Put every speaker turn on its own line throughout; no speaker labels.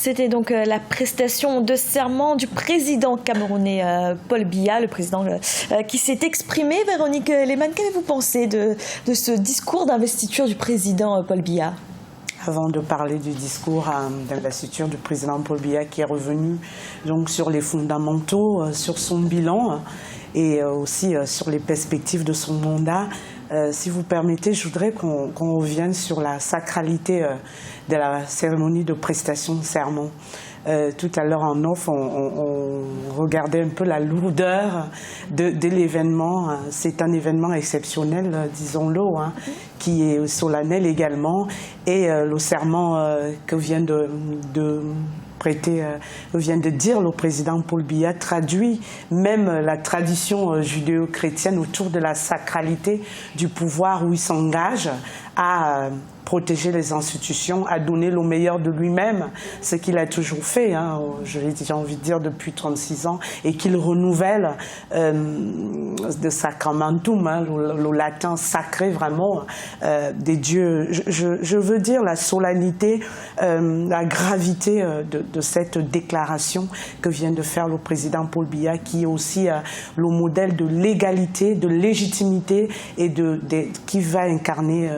C'était donc la prestation de serment du président camerounais Paul Biya, le président qui s'est exprimé. Véronique Lehmann, qu'avez-vous pensé de ce discours d'investiture du président Paul Biya?
Avant de parler du discours d'investiture du président Paul Biya, qui est revenu donc sur les fondamentaux, sur son bilan et aussi sur les perspectives de son mandat, si vous permettez, je voudrais qu'on revienne sur la sacralité de la cérémonie de prestation de serment. Tout à l'heure en off, on regardait un peu la lourdeur de l'événement. C'est un événement exceptionnel, disons-le, hein, qui est solennel également. Et le serment que vient de dire le président Paul Biya traduit même la tradition judéo-chrétienne autour de la sacralité du pouvoir, où il s'engage à protéger les institutions, à donner le meilleur de lui-même, ce qu'il a toujours fait, hein, j'ai envie de dire depuis 36 ans, et qu'il renouvelle de sacramentum, hein, le latin sacré vraiment, des dieux. Je veux dire la solennité, la gravité de cette déclaration que vient de faire le président Paul Biya, qui est aussi le modèle de l'égalité, de légitimité et qui va incarner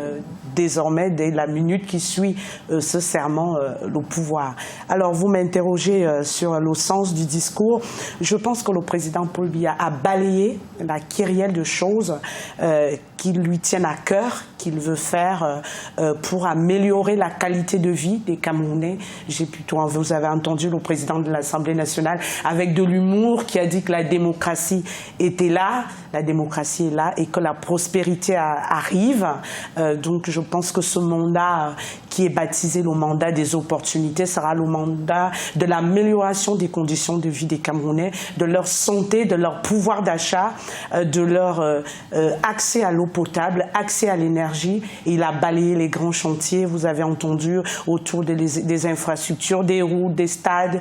désormais, dès la minute qui suit ce serment, le pouvoir. Alors, vous m'interrogez sur le sens du discours. Je pense que le président Paul Biya a balayé la kyrielle de choses qui lui tiennent à cœur, qu'il veut faire pour améliorer la qualité de vie des Camerounais. Vous avez entendu le président de l'Assemblée nationale avec de l'humour qui a dit que la démocratie était là, la démocratie est là et que la prospérité arrive. Donc je pense que ce mandat qui est baptisé le mandat des opportunités sera le mandat de l'amélioration des conditions de vie des Camerounais, de leur santé, de leur pouvoir d'achat, de leur accès à l'eau potable, accès à l'énergie. Et il a balayé les grands chantiers, vous avez entendu, autour des infrastructures, des routes, des stades,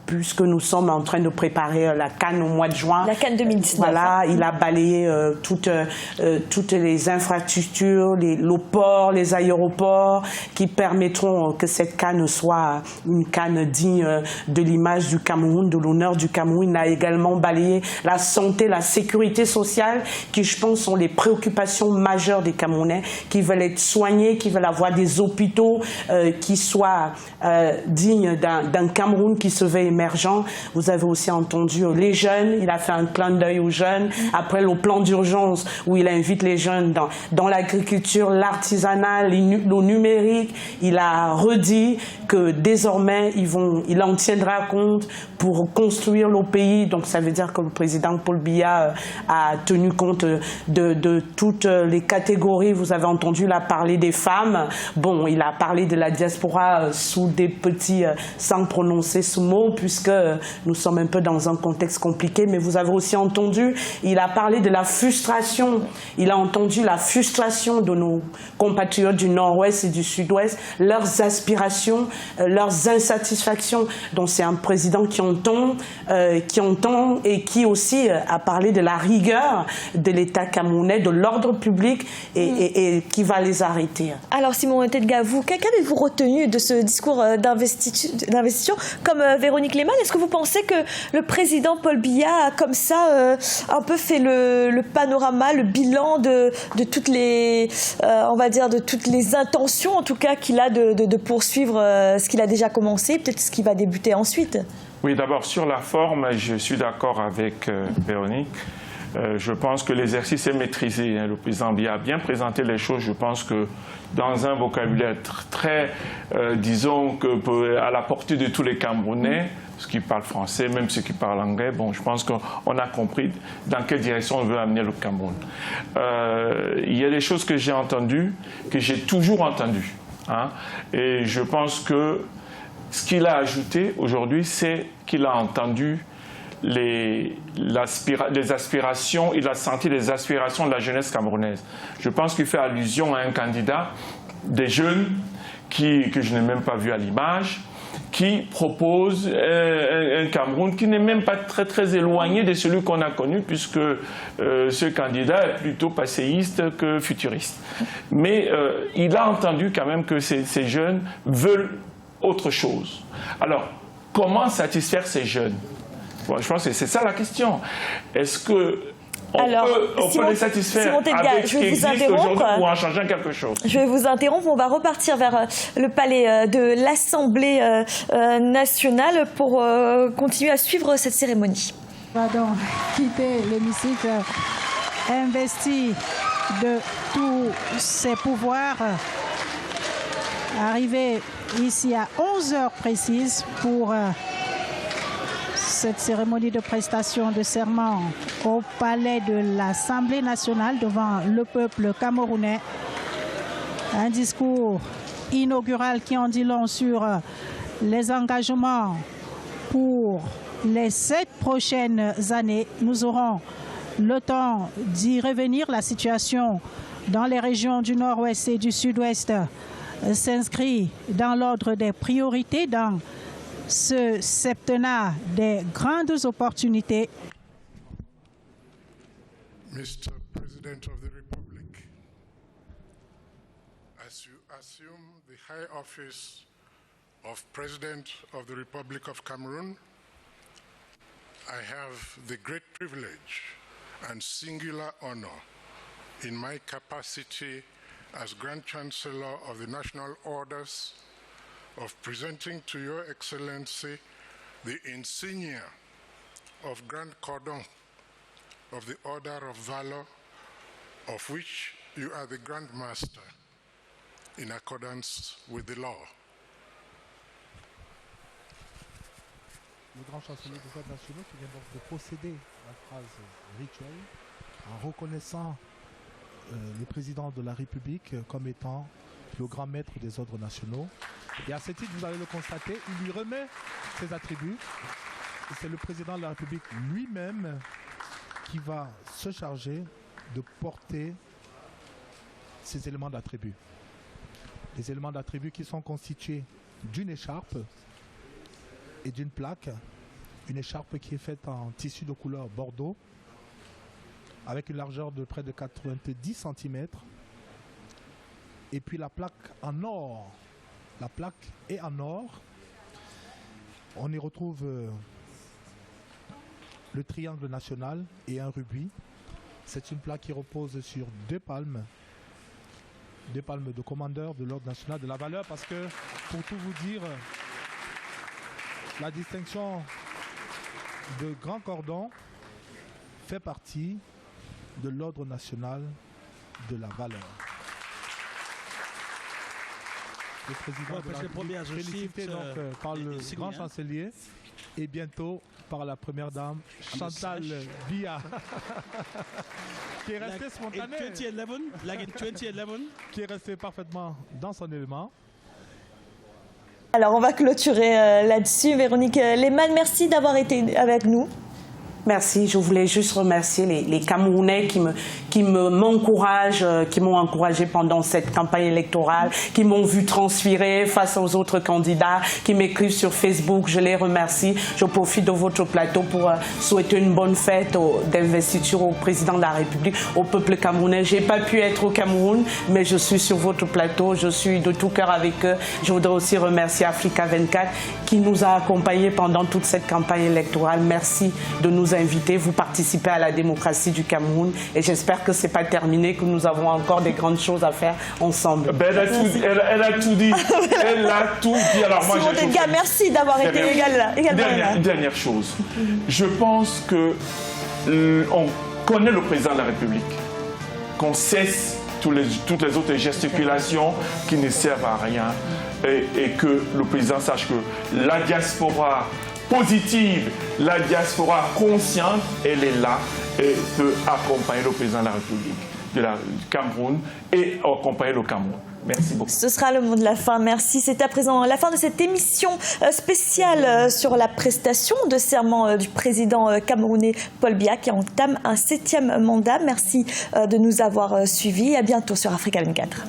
puisque nous sommes en train de préparer la CAN au mois de juin.
La CAN 2019.
Voilà, il a balayé toutes les infrastructures, le port, les aéroports, qui permettront que cette CAN soit une CAN digne de l'image du Cameroun, de l'honneur du Cameroun. Il a également balayé la santé, la sécurité sociale, qui je pense sont les préoccupations majeures des Camerounais, qui veulent être soignés, qui veulent avoir des hôpitaux qui soient dignes d'un Cameroun qui se veut émergent. Vous avez aussi entendu les jeunes, il a fait un clin d'œil aux jeunes, après le plan d'urgence où il invite les jeunes dans l'agriculture, l'artisanat, le numérique. Il a redit que désormais il en tiendra compte pour construire le pays. Donc ça veut dire que le président Paul Biya a tenu compte de toutes les catégories. Vous avez entendu, il a parlé des femmes. Bon, il a parlé de la diaspora sous des petits, sans prononcer ce mot, puisque nous sommes un peu dans un contexte compliqué. Mais vous avez aussi entendu, il a parlé de la frustration. Il a entendu la frustration de nos compatriotes du Nord-Ouest et du Sud-Ouest, leurs aspirations, leurs insatisfactions. Donc c'est un président qui entend et qui aussi a parlé de la rigueur de l'État camerounais, de l'ordre public et qui va les arrêter.
Alors Simon Tedga, qu'avez-vous retenu de ce discours d'investiture comme Véronique Lehmann? Est-ce que vous pensez que le président Paul Biya a comme ça un peu fait le panorama, le bilan de toutes les, on va dire, de toutes les intentions en tout cas qu'il a de poursuivre ce qu'il a déjà commencé, peut-être ce qui va débuter ensuite?
Oui, d'abord sur la forme, je suis d'accord avec Véronique. Je pense que l'exercice est maîtrisé. Le président Biya a bien présenté les choses. Je pense que dans un vocabulaire très, disons, à la portée de tous les Camerounais, ceux qui parlent français, même ceux qui parlent anglais, bon, je pense qu'on a compris dans quelle direction on veut amener le Cameroun. Il y a des choses que j'ai entendues, que j'ai toujours entendues. Hein, et je pense que ce qu'il a ajouté aujourd'hui, c'est qu'il a entendu les aspirations, il a senti les aspirations de la jeunesse camerounaise. Je pense qu'il fait allusion à un candidat, des jeunes, que je n'ai même pas vu à l'image, qui propose un Cameroun qui n'est même pas très éloigné de celui qu'on a connu, puisque ce candidat est plutôt passéiste que futuriste. Mais il a entendu quand même que ces jeunes veulent autre chose. Alors, comment satisfaire ces jeunes? Bon, je pense que c'est ça la question. Est-ce que on peut les satisfaire avec ce qui existe aujourd'hui ou en changeant quelque chose?
Je vais vous interrompre. On va repartir vers le palais de l'Assemblée nationale pour continuer à suivre cette cérémonie.
On va donc quitter l'hémicycle investi de tous ses pouvoirs. Arrivé ici à 11h précises pour cette cérémonie de prestation de serment au palais de l'Assemblée nationale devant le peuple camerounais. Un discours inaugural qui en dit long sur les engagements pour les 7 prochaines années. Nous aurons le temps d'y revenir. La situation dans les régions du nord-ouest et du sud-ouest s'inscrit dans l'ordre des priorités dans ce septennat des grandes opportunités.
Mr. President of the Republic, as you assume the high office of President of the Republic of Cameroon, I have the great privilege and singular honor in my capacity as Grand Chancellor of the National Orders of presenting to Your Excellency the insignia of Grand Cordon of the Order of Valor, of which you are the Grand Master in accordance with the law.
Le grand chancelier des ordres nationaux qui vient donc de procéder à la phrase rituelle en reconnaissant le président de la République comme étant le grand maître des ordres nationaux. Et à ce titre, vous allez le constater, il lui remet ses attributs. Et c'est le président de la République lui-même qui va se charger de porter ces éléments d'attributs. Les éléments d'attributs qui sont constitués d'une écharpe et d'une plaque. Une écharpe qui est faite en tissu de couleur bordeaux avec une largeur de près de 90 cm. Et puis la plaque en or. La plaque est en or. On y retrouve le triangle national et un rubis. C'est une plaque qui repose sur 2 palmes. 2 palmes de commandeur de l'ordre national de la valeur, parce que, pour tout vous dire, la distinction de Grand Cordon fait partie de l'ordre national de la valeur. Le président de la République félicité donc par le grand chancelier et bientôt par la première dame Chantal Biya qui est restée spontanée, qui est restée parfaitement dans son élément.
Alors on va clôturer là-dessus. Véronique Lehmann, merci d'avoir été avec nous.
Merci. Je voulais juste remercier les Camerounais qui m'encouragent, qui m'ont encouragé pendant cette campagne électorale, qui m'ont vu transpirer face aux autres candidats, qui m'écrivent sur Facebook. Je les remercie. Je profite de votre plateau pour souhaiter une bonne fête d'investiture au président de la République, au peuple camerounais. J'ai pas pu être au Cameroun, mais je suis sur votre plateau. Je suis de tout cœur avec eux. Je voudrais aussi remercier Africa 24 qui nous a accompagnés pendant toute cette campagne électorale. Merci de nous inviter. Vous participez à la démocratie du Cameroun et j'espère que c'est pas terminé, que nous avons encore des grandes choses à faire ensemble.
Ben, elle a tout dit. Elle a tout dit. Alors moi,
merci d'avoir été également là.
Dernière chose. Je pense que on connaît le président de la République. Qu'on cesse toutes les autres gesticulations qui ne servent à rien et que le président sache que la diaspora positive, la diaspora consciente, elle est là et peut accompagner le président de la République du Cameroun et accompagner le Cameroun. Merci beaucoup.
Ce sera le mot de la fin. Merci. C'est à présent la fin de cette émission spéciale sur la prestation de serment du président camerounais Paul Biya qui entame un 7e mandat. Merci de nous avoir suivis. À bientôt sur Africa 24.